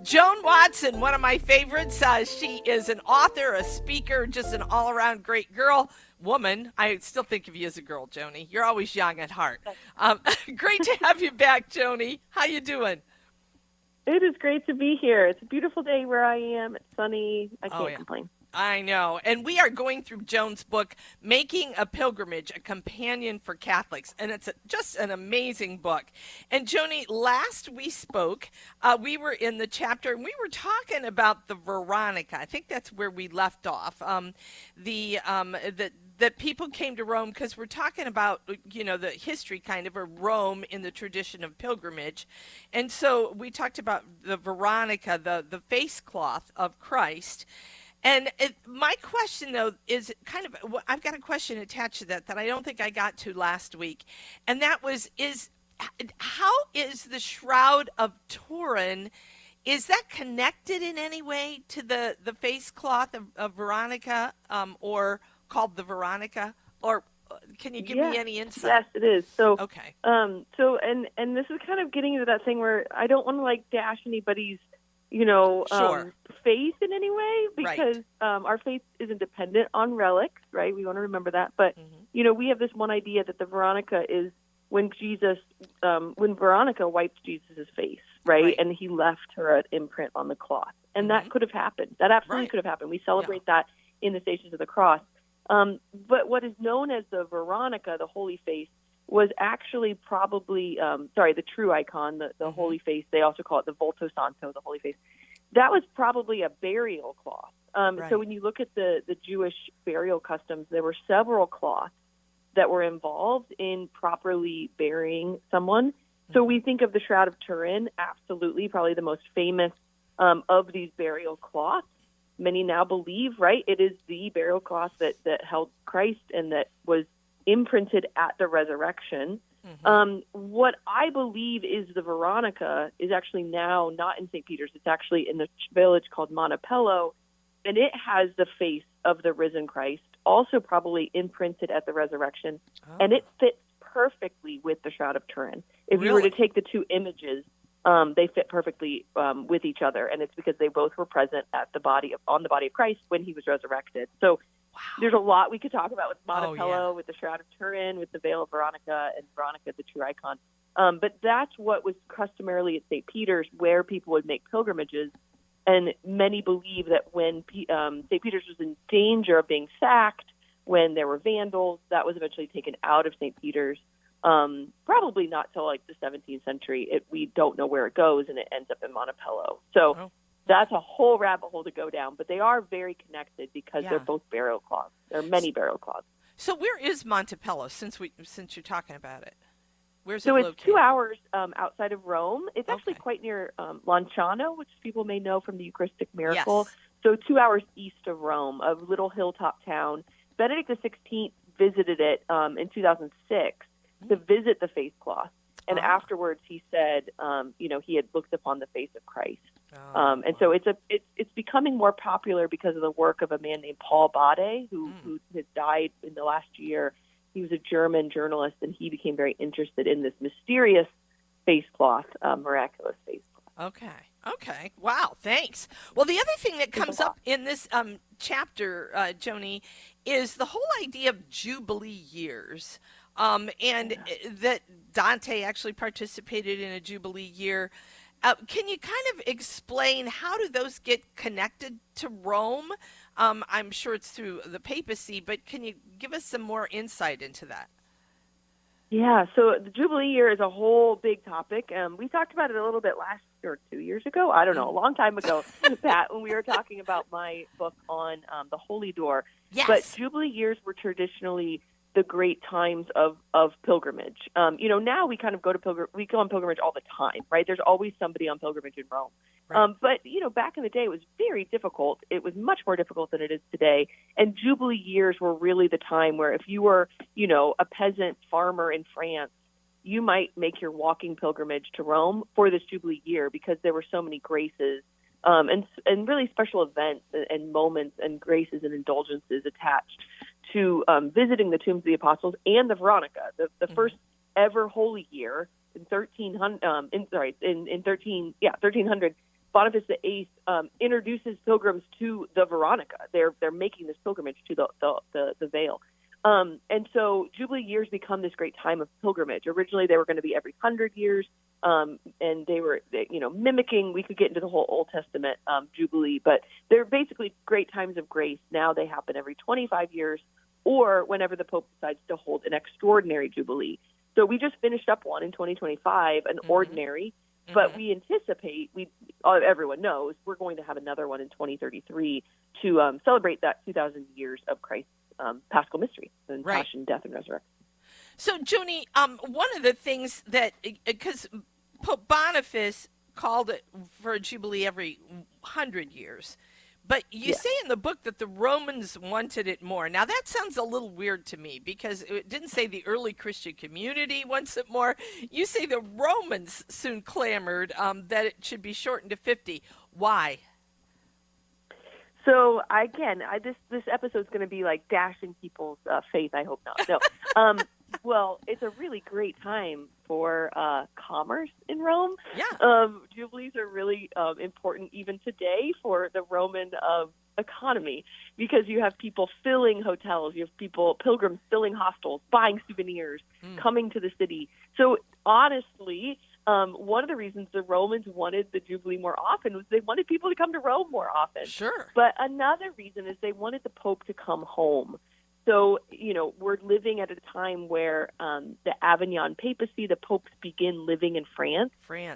Joan Watson, one of my favorites. She is an author, a speaker, just an all-around great woman. I still think of you as a girl, Joni. You're always young at heart. Great to have you back, Joni. How you doing? It is great to be here. It's a beautiful day where I am. It's sunny. I can't complain. I know. And we are going through Joan's book, Making a Pilgrimage, a Companion for Catholics. And it's just an amazing book. And Joni, last we spoke, we were in the chapter and we were talking about the Veronica. I think that's where we left off. That people came to Rome because we're talking about, the history kind of of Rome in the tradition of pilgrimage. And so we talked about the Veronica, the face cloth of Christ. And my question, though, is I've got a question attached to that I don't think I got to last week. And that was, how is the Shroud of Turin, is that connected in any way to the face cloth of Veronica, or called the Veronica? Or can you give me any insight? Yes, it is. So, okay. And this is kind of getting into that thing where I don't want to dash anybody's faith in any way, because our faith isn't dependent on relics, right? We want to remember that. But, we have this one idea that the Veronica is when Veronica wiped Jesus' face, right? And he left her an imprint on the cloth. And that could have happened. That absolutely could have happened. We celebrate that in the Stations of the Cross. But what is known as the Veronica, the Holy Face, was actually probably, the true icon, the Holy Face. They also call it the Volto Santo, the Holy Face. That was probably a burial cloth. So when you look at the Jewish burial customs, there were several cloths that were involved in properly burying someone. So we think of the Shroud of Turin, absolutely, probably the most famous of these burial cloths. Many now believe, it is the burial cloth that held Christ and that was imprinted at the resurrection. What I believe is the Veronica is actually now not in St. Peter's. It's actually in the village called Manoppello, and it has the face of the risen Christ, also probably imprinted at the resurrection, and it fits perfectly with the Shroud of Turin. If you were to take the two images, they fit perfectly with each other, and it's because they both were present at on the body of Christ when he was resurrected. So there's a lot we could talk about with Manoppello, with the Shroud of Turin, with the Veil of Veronica, and Veronica, the true icon. But that's what was customarily at St. Peter's, where people would make pilgrimages. And many believe that when St. Peter's was in danger of being sacked, when there were vandals, that was eventually taken out of St. Peter's. Probably not till the 17th century. We don't know where it goes, and it ends up in Manoppello. So that's a whole rabbit hole to go down, but they are very connected because they're both burial cloths. There are many burial cloths. So where is Manoppello, since you're talking about it? Where's it located? So it's 2 hours outside of Rome. It's actually quite near Lanciano, which people may know from the Eucharistic miracle. Yes. So 2 hours east of Rome, a little hilltop town. Benedict XVI visited it in 2006 to visit the face cloth. And afterwards, he said, he had looked upon the face of Christ. And so it's becoming more popular because of the work of a man named Paul Bade, who has died in the last year. He was a German journalist, and he became very interested in this mysterious face cloth, miraculous face cloth. Okay. Wow, thanks. Well, the other thing that comes up in this chapter, Joni, is the whole idea of Jubilee years. And that Dante actually participated in a Jubilee year. Can you kind of explain how do those get connected to Rome? I'm sure it's through the papacy, but can you give us some more insight into that? Yeah, so the Jubilee year is a whole big topic. We talked about it a little bit last year or 2 years ago. I don't know, a long time ago, Pat, when we were talking about my book on the Holy Door. Yes. But Jubilee years were traditionally the great times of pilgrimage. Now we kind of go on pilgrimage all the time, right? There's always somebody on pilgrimage in Rome. Right. But back in the day, it was very difficult. It was much more difficult than it is today. And Jubilee years were really the time where if you were, a peasant farmer in France, you might make your walking pilgrimage to Rome for this Jubilee year because there were so many graces and really special events and moments and graces and indulgences attached to visiting the tombs of the apostles and the Veronica, the first ever Holy Year in 1300. Boniface VIII introduces pilgrims to the Veronica. They're making this pilgrimage to the Veil. And so Jubilee years become this great time of pilgrimage. Originally, they were going to be every 100 years, and they were, mimicking. We could get into the whole Old Testament Jubilee, but they're basically great times of grace. Now they happen every 25 years, or whenever the Pope decides to hold an extraordinary Jubilee. So we just finished up one in 2025, an ordinary, but we anticipate, everyone knows, we're going to have another one in 2033 to celebrate that 2,000 years of Christ's Paschal mystery and passion, death, and resurrection. So, Joni, one of the things that, because Pope Boniface called it for a Jubilee every 100 years, but you say in the book that the Romans wanted it more. Now, that sounds a little weird to me because it didn't say the early Christian community wants it more. You say the Romans soon clamored that it should be shortened to 50. Why? So, this episode's going to be like dashing people's faith. I hope not. No. Well, it's a really great time for commerce in Rome. Yeah. Jubilees are really important even today for the Roman economy because you have people filling hotels, you have pilgrims filling hostels, buying souvenirs, coming to the city. So honestly, one of the reasons the Romans wanted the Jubilee more often was they wanted people to come to Rome more often. Sure. But another reason is they wanted the Pope to come home. So, we're living at a time where the Avignon papacy, the popes begin living in France.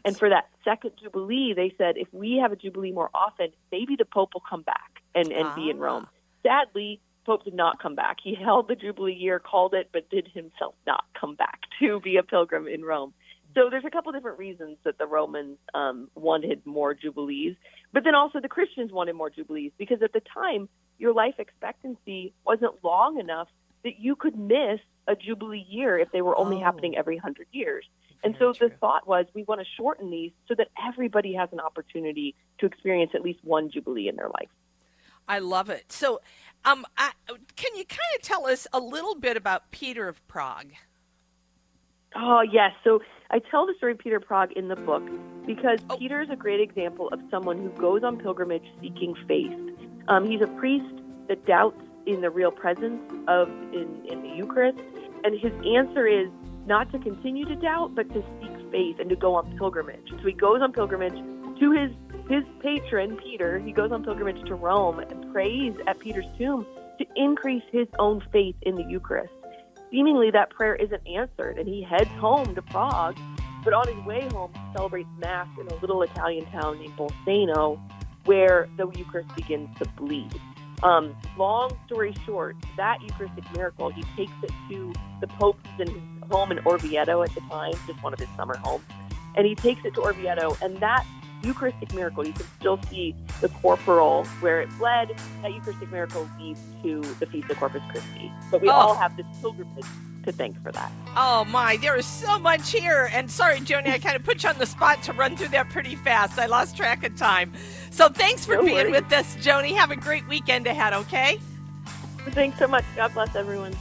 And for that second Jubilee, they said, if we have a Jubilee more often, maybe the Pope will come back and be in Rome. Sadly, Pope did not come back. He held the Jubilee year, called it, but did himself not come back to be a pilgrim in Rome. So there's a couple different reasons that the Romans wanted more Jubilees, but then also the Christians wanted more Jubilees because at the time, your life expectancy wasn't long enough that you could miss a Jubilee year if they were only happening every 100 years. And so the thought was we want to shorten these so that everybody has an opportunity to experience at least one Jubilee in their life. I love it. So can you kind of tell us a little bit about Peter of Prague? Oh, yes. So I tell the story of Peter of Prague in the book because Peter is a great example of someone who goes on pilgrimage seeking faith. He's a priest that doubts in the real presence in the Eucharist, and his answer is not to continue to doubt, but to seek faith and to go on pilgrimage. So he goes on pilgrimage to his patron, Peter. He goes on pilgrimage to Rome and prays at Peter's tomb to increase his own faith in the Eucharist. Seemingly, that prayer isn't answered, and he heads home to Prague, but on his way home, he celebrates Mass in a little Italian town named Bolseno, where the Eucharist begins to bleed. Long story short, that Eucharistic miracle, he takes it to the Pope in his home in Orvieto at the time, just one of his summer homes, and he takes it to Orvieto, and that Eucharistic miracle, you can still see the corporal where it bled. That Eucharistic miracle leads to the Feast of Corpus Christi. But we all have this pilgrimage to thank for that. Oh my, there is so much here. And sorry, Joni, I kind of put you on the spot to run through that pretty fast. I lost track of time. So thanks for being with us, Joni. Have a great weekend ahead, okay? Thanks so much. God bless everyone.